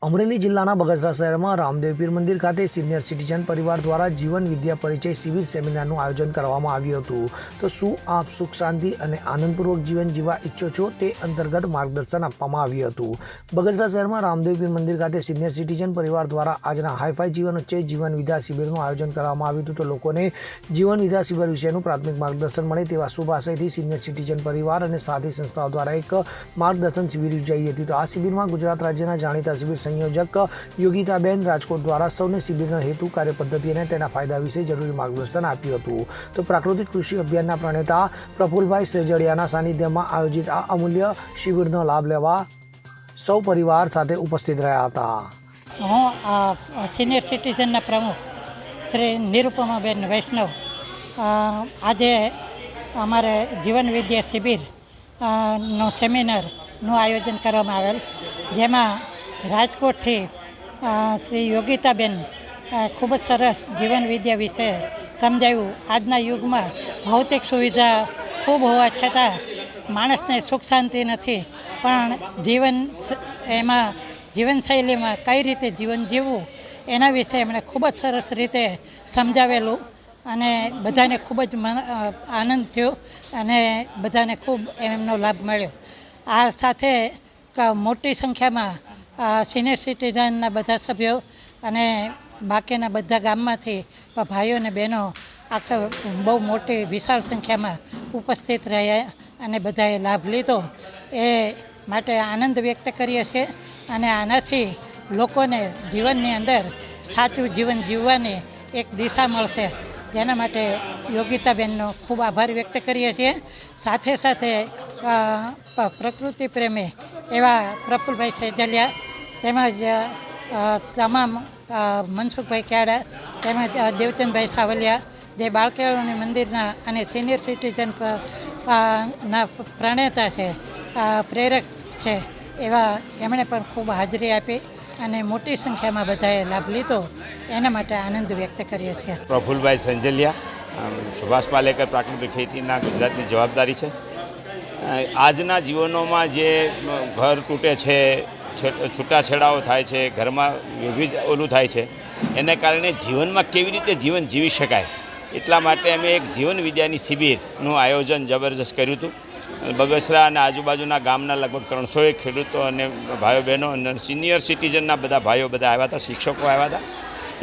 અમરેલી જિલ્લાના બગસરા શહેરમાં રામદેવ પીર મંદિર ખાતે સિનિયર સિટીઝન પરિવાર દ્વારા જીવન વિદ્યા પરિચય શિબિર સેમિનારનું આયોજન કરવામાં આવ્યું હતું. તો શું આપ સુખ શાંતિ અને આનંદપૂર્વક જીવન જીવવા ઈચ્છો છો તે અંતર્ગત માર્ગદર્શન આપવામાં આવ્યું હતું. બગસરા શહેરમાં રામદેવ પીર મંદિર ખાતે સિનિયર સિટીઝન પરિવાર દ્વારા આજના હાઈફાઈ જીવન વચ્ચે જીવન વિદ્યા શિબિરનું આયોજન કરવામાં આવ્યું હતું. તો લોકોને જીવન વિદ્યા શિબિર વિશેનું પ્રાથમિક માર્ગદર્શન મળે તેવા શુભ આશયથી સિનિયર સિટીઝન પરિવાર અને સાથી સંસ્થાઓ દ્વારા એક માર્ગદર્શન શિબિર યોજાઈ હતી. તો આ શિબિરમાં ગુજરાત રાજ્યના જાણીતા શિબિર સંયોજક યોગિતાબેન રાજકોટ દ્વારા સૌને શિબિરનો હેતુ, કાર્યપદ્ધતિ અને તેના ફાયદા વિશે જરૂરી માર્ગદર્શન આપ્યું હતું. તો પ્રાકૃતિક કૃષિ અભિયાનના પ્રણેતા પ્રફુલભાઈ સેજડિયાના સાનિધ્યમાં આયોજિત આ અમૂલ્ય શિબિરનો લાભ લેવા સૌ પરિવાર સાથે ઉપસ્થિત રહ્યા હતા. હું સિનિયર સિટીઝનના પ્રમુખ શ્રી નિરુપમાબેન વૈષ્ણવ આજે અમારે જીવન વિદ્યા શિબિર નો સેમિનારનું આયોજન કરવામાં આવેલ, જેમાં રાજકોટથી શ્રી યોગિતાબેન ખૂબ જ સરસ જીવન વિદ્યા વિશે સમજાવ્યું. આજના યુગમાં ભૌતિક સુવિધા ખૂબ હોવા છતાં માણસને સુખ શાંતિ નથી, પણ જીવનશૈલીમાં કઈ રીતે જીવન જીવવું એના વિશે એમણે ખૂબ જ સરસ રીતે સમજાવેલું અને બધાને ખૂબ જ આનંદ થયો અને બધાને ખૂબ એમનો લાભ મળ્યો. આ સાથે મોટી સંખ્યામાં સિનિયર સિટીઝનના બધા સભ્યો અને બાકીના બધા ગામમાંથી ભાઈઓ અને બહેનો આખા બહુ મોટી વિશાળ સંખ્યામાં ઉપસ્થિત રહ્યા અને બધાએ લાભ લીધો. એ માટે આનંદ વ્યક્ત કરીએ છીએ અને આનાથી લોકોને જીવનની અંદર સાચું જીવન જીવવાની એક દિશા મળશે, જેના માટે યોગિતાબેનનો ખૂબ આભાર વ્યક્ત કરીએ છીએ. સાથે સાથે પ્રકૃતિ પ્રેમી એવા પ્રફુલભાઈ સેજલિયા તેમજ તમામ મનસુખભાઈ ક્યાડા તેમજ દેવચંદભાઈ સાવલિયા, જે બાળકેળવણી મંદિરના અને સિનિયર સિટીઝન ના પ્રણેતા છે, પ્રેરક છે, એવા એમણે પણ ખૂબ હાજરી આપી અને મોટી સંખ્યામાં બધાએ લાભ લીધો. એના માટે આનંદ વ્યક્ત કરીએ છીએ. પ્રફુલભાઈ સંજલિયા, સુભાષ પાલેકર પ્રાકૃતિક ખેતીના ગુજરાતની જવાબદારી છે. આજના જીવનોમાં જે ઘર તૂટે છે, છૂટાછેડાઓ થાય છે, ઘરમાં વિવિધ ઓલું થાય છે, એને કારણે જીવનમાં કેવી રીતે જીવન જીવી શકાય એટલા માટે અમે એક જીવન વિદ્યાની શિબિરનું આયોજન જબરજસ્ત કર્યું હતું. બગસરા અને આજુબાજુના ગામના લગભગ 300 ખેડૂતો અને ભાઈઓ બહેનો અને સિનિયર સિટીઝનના બધા ભાઈઓ બધા આવ્યા હતા, શિક્ષકો આવ્યા હતા.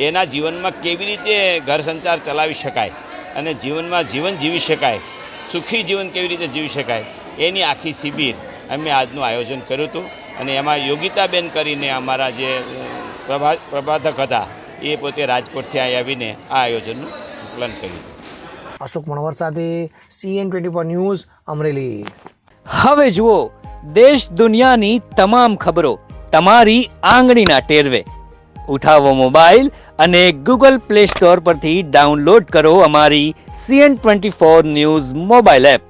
એના જીવનમાં કેવી રીતે ઘર સંસાર ચલાવી શકાય અને જીવનમાં જીવન જીવી શકાય, સુખી જીવન કેવી રીતે જીવી શકાય એની આખી શિબિર અમે આજનું આયોજન કર્યું હતું. અને એમાં યોગિતાબેન કરીને અમારા જે પ્રબાધક હતા એ પોતે રાજકોટથી અહીં આવીને આ આયોજનનું સંકલન કર્યું હતું. અશોક મણવર સાથે CN24 ન્યૂઝ, અમરેલી. હવે જુઓ દેશ દુનિયાની તમામ ખબરો તમારી આંગળીના ટેરવે. ઉઠાવો મોબાઈલ અને Google Play Store પરથી ડાઉનલોડ કરો અમારી CN24 ન્યૂઝ મોબાઈલ એપ.